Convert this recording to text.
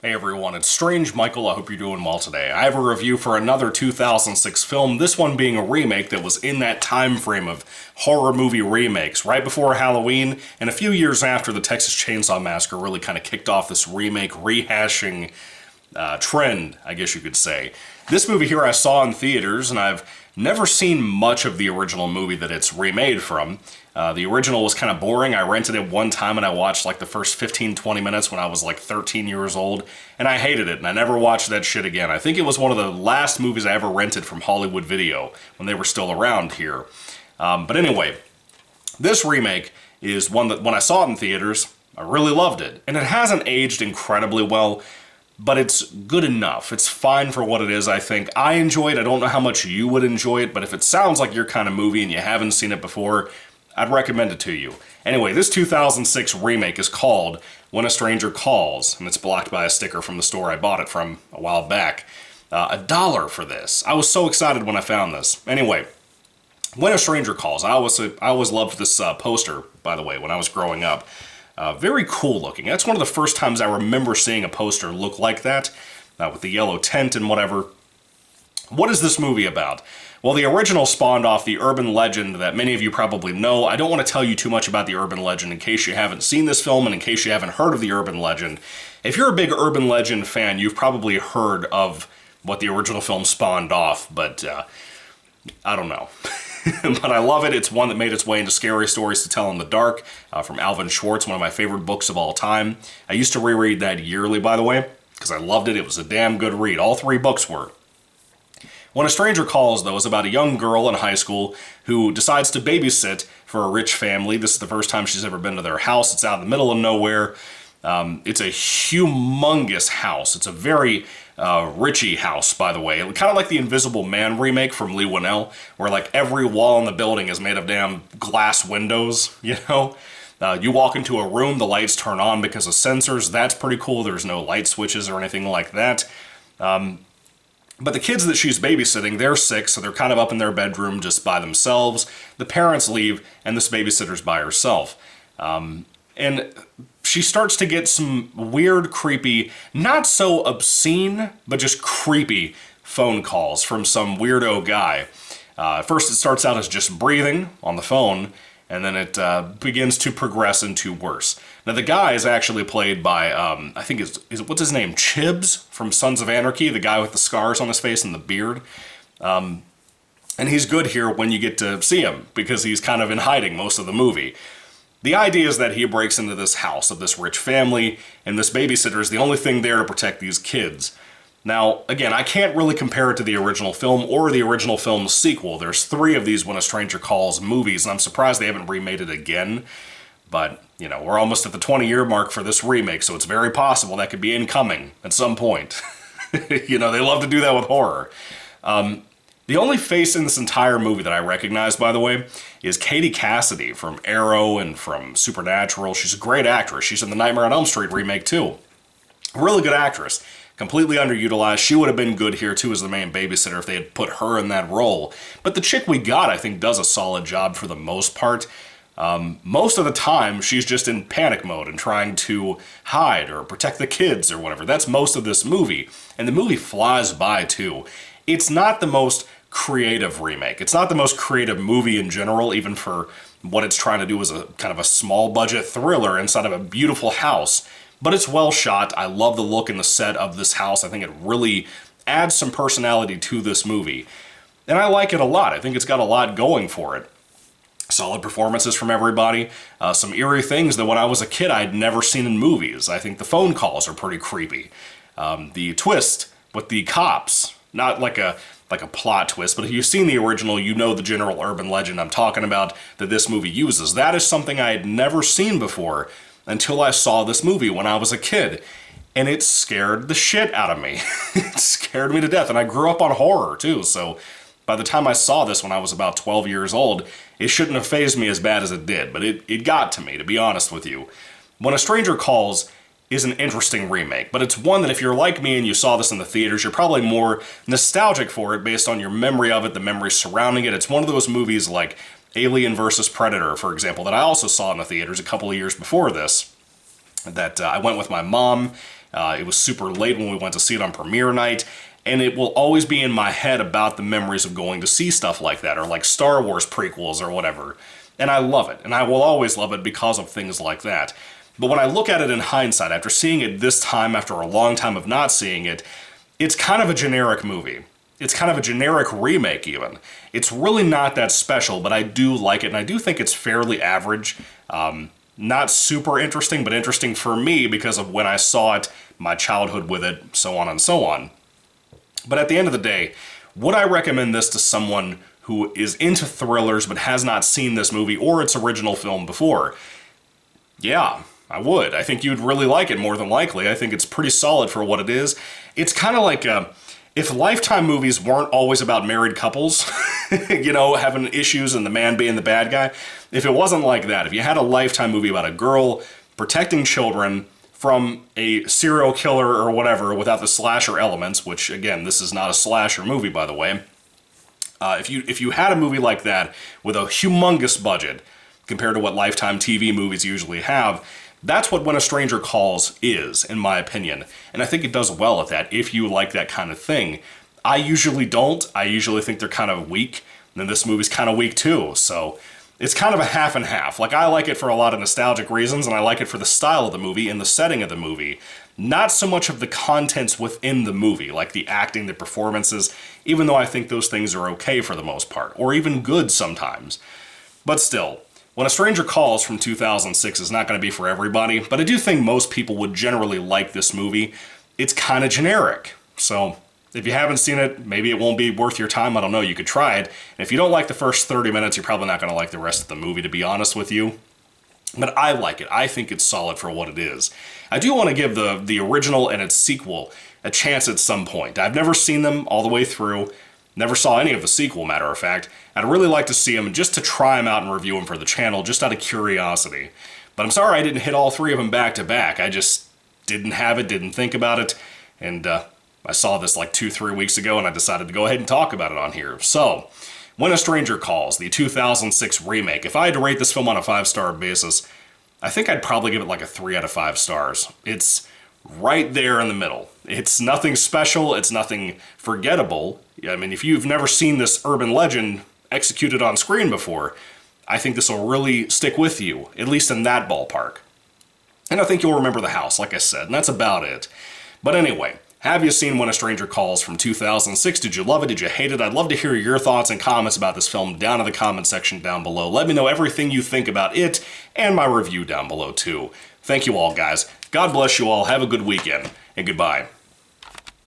Hey everyone, it's Strange Michael. I hope you're doing well today. I have a review for another 2006 film, this one being a remake that was in that time frame of horror movie remakes, right before Halloween and a few years after the Texas Chainsaw Massacre really kind of kicked off this remake rehashing trend, I guess you could say. This movie here I saw in theaters, and I've never seen much of the original movie that it's remade from. The original was kind of boring. I rented it one time and I watched like the first 15-20 minutes when I was like 13 years old, and I hated it, and I never watched that shit again. I think it was one of the last movies I ever rented from Hollywood Video when they were still around here. But anyway, this remake is one that when I saw it in theaters, I really loved it. And it hasn't aged incredibly well, but it's good enough. It's fine for what it is, I think. I enjoy it. I don't know how much you would enjoy it, but if it sounds like your kind of movie and you haven't seen it before, I'd recommend it to you. Anyway, this 2006 remake is called When a Stranger Calls, and it's blocked by a sticker from the store I bought it from a while back. $1 for this. I was so excited when I found this. Anyway, When a Stranger Calls. I always loved this poster, by the way, when I was growing up. Very cool looking. That's one of the first times I remember seeing a poster look like that, with the yellow tent and whatever. What is this movie about? Well, the original spawned off the urban legend that many of you probably know. I don't want to tell you too much about the urban legend in case you haven't seen this film and in case you haven't heard of the urban legend. If you're a big urban legend fan, you've probably heard of what the original film spawned off, but I don't know. But I love it. It's one that made its way into Scary Stories to Tell in the Dark from Alvin Schwartz, one of my favorite books of all time. I used to reread that yearly, by the way, because I loved it. It was a damn good read. All three books were. When a Stranger Calls, though, is about a young girl in high school who decides to babysit for a rich family. This is the first time she's ever been to their house. It's out in the middle of nowhere. It's a humongous house. It's a very Richie house, by the way. Kind of like the Invisible Man remake from Leigh Whannell, where like every wall in the building is made of damn glass windows, you know? You walk into a room, the lights turn on because of sensors. That's pretty cool. There's no light switches or anything like that. But the kids that she's babysitting, they're sick, so they're kind of up in their bedroom just by themselves. The parents leave, and this babysitter's by herself. And she starts to get some weird, creepy, not so obscene, but just creepy phone calls from some weirdo guy. First it starts out as just breathing on the phone, and then it begins to progress into worse. Now the guy is actually played by, I think what's his name? Chibs from Sons of Anarchy, the guy with the scars on his face and the beard. And he's good here when you get to see him, because he's kind of in hiding most of the movie. The idea is that he breaks into this house of this rich family, and this babysitter is the only thing there to protect these kids. Now, again, I can't really compare it to the original film or the original film's sequel. There's 3 of these When a Stranger Calls movies, and I'm surprised they haven't remade it again. But, you know, we're almost at the 20-year mark for this remake, so it's very possible that could be incoming at some point. You know, they love to do that with horror. The only face in this entire movie that I recognize, by the way, is Katie Cassidy from Arrow and from Supernatural. She's a great actress. She's in the Nightmare on Elm Street remake, too. Really good actress. Completely underutilized. She would have been good here, too, as the main babysitter if they had put her in that role. But the chick we got, I think, does a solid job for the most part. Most of the time, she's just in panic mode and trying to hide or protect the kids or whatever. That's most of this movie. And the movie flies by, too. It's not the most creative remake. It's not the most creative movie in general, even for what it's trying to do as a kind of a small budget thriller inside of a beautiful house. But it's well shot. I love the look and the set of this house. I think it really adds some personality to this movie. And I like it a lot. I think it's got a lot going for it. Solid performances from everybody. Some eerie things that when I was a kid I'd never seen in movies. I think the phone calls are pretty creepy. The twist with the cops, not like a plot twist, but if you've seen the original, you know the general urban legend I'm talking about that this movie uses. That is something I had never seen before until I saw this movie when I was a kid. And it scared the shit out of me. It scared me to death. And I grew up on horror, too, so by the time I saw this when I was about 12 years old, it shouldn't have fazed me as bad as it did, but it got to me, to be honest with you. When a Stranger Calls is an interesting remake, but it's one that if you're like me and you saw this in the theaters, you're probably more nostalgic for it based on your memory of it, the memories surrounding it. It's one of those movies like Alien vs. Predator, for example, that I also saw in the theaters a couple of years before this, that I went with my mom It was super late when we went to see it on premiere night, and it will always be in my head about the memories of going to see stuff like that, or like Star Wars prequels or whatever. And I love it, and I will always love it because of things like that. But when I look at it in hindsight, after seeing it this time, after a long time of not seeing it, it's kind of a generic movie. It's kind of a generic remake, even. It's really not that special, but I do like it, and I do think it's fairly average. Not super interesting, but interesting for me because of when I saw it, my childhood with it, so on and so on. But at the end of the day, would I recommend this to someone who is into thrillers but has not seen this movie or its original film before? Yeah, I would. I think you'd really like it more than likely. I think it's pretty solid for what it is. It's kind of like if Lifetime movies weren't always about married couples, you know, having issues and the man being the bad guy, if it wasn't like that, if you had a Lifetime movie about a girl protecting children from a serial killer or whatever without the slasher elements, which, again, this is not a slasher movie, by the way, if you had a movie like that with a humongous budget compared to what Lifetime TV movies usually have, that's what When a Stranger Calls is, in my opinion. And I think it does well at that, if you like that kind of thing. I usually don't. I usually think they're kind of weak. And this movie's kind of weak too, so it's kind of a half and half. Like, I like it for a lot of nostalgic reasons, and I like it for the style of the movie and the setting of the movie. Not so much of the contents within the movie, like the acting, the performances, even though I think those things are okay for the most part, or even good sometimes. But still, When a Stranger Calls from 2006 is not going to be for everybody, but I do think most people would generally like this movie. It's kind of generic, so if you haven't seen it, maybe it won't be worth your time. I don't know, you could try it. And if you don't like the first 30 minutes, you're probably not going to like the rest of the movie, to be honest with you. But I like it. I think it's solid for what it is. I do want to give the original and its sequel a chance at some point. I've never seen them all the way through. Never saw any of the sequel, matter of fact. I'd really like to see them just to try them out and review them for the channel, just out of curiosity. But I'm sorry I didn't hit all three of them back to back. I just didn't have it, didn't think about it, and I saw this like 2-3 weeks ago, and I decided to go ahead and talk about it on here. So, When a Stranger Calls, the 2006 remake. If I had to rate this film on a 5-star basis, I think I'd probably give it like a 3 out of 5 stars. It's right there in the middle. It's nothing special, it's nothing forgettable. I mean, if you've never seen this urban legend executed on screen before, I think this will really stick with you, at least in that ballpark. And I think you'll remember the house, like I said, and that's about it. But anyway, have you seen When a Stranger Calls from 2006? Did you love it? Did you hate it? I'd love to hear your thoughts and comments about this film down in the comment section down below. Let me know everything you think about it and my review down below too. Thank you all, guys. God bless you all. Have a good weekend, and goodbye.